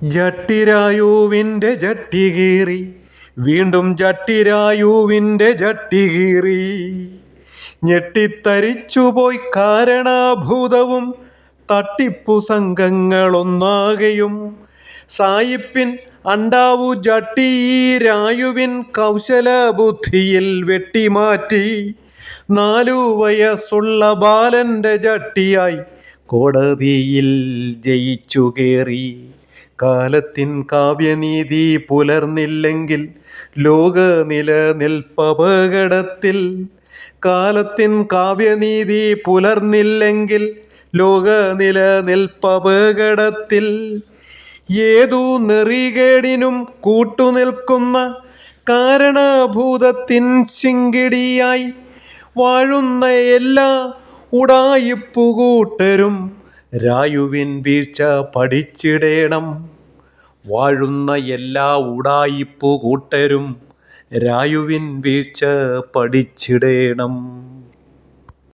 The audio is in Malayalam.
ജട്ടിരായുവിൻ്റെ ജട്ടി കീറി, വീണ്ടും ജട്ടിരായുവിൻ്റെ ജട്ടി കീറി. ഞെട്ടിത്തരിച്ചുപോയി കാരണഭൂതവും തട്ടിപ്പു സംഘങ്ങളൊന്നാകെയും. സായിപ്പിൻ അണ്ടാവു ജട്ടി ഈ രായുവിൻ കൗശല ബുദ്ധിയിൽ വെട്ടിമാറ്റി. 4 വയസ്സുള്ള ബാലൻ്റെ ജട്ടിയായി കോടതിയിൽ ജയിച്ചു കയറി. കാലത്തിൻ കാവ്യനീതി പുലർന്നില്ലെങ്കിൽ ലോക നിലനിൽപ്പപകടത്തിൽ. കാലത്തിൻ കാവ്യനീതി പുലർന്നില്ലെങ്കിൽ ലോക നിലനിൽപ്പപകടത്തിൽ. ഏതു നെറികേടിനും കൂട്ടുനിൽക്കുന്ന കാരണഭൂതത്തിൻ ശിങ്കിടിയായി വാഴുന്ന എല്ലാ ഉഡായിപ്പുകൂട്ടരും രായുവിൻ വീഴ്ച പഠിച്ചിടേണം. വാഴുന്ന എല്ലാ ഉഡായിപ്പുകൂട്ടരും രായുവിൻ വീഴ്ച പഠിച്ചിടേണം.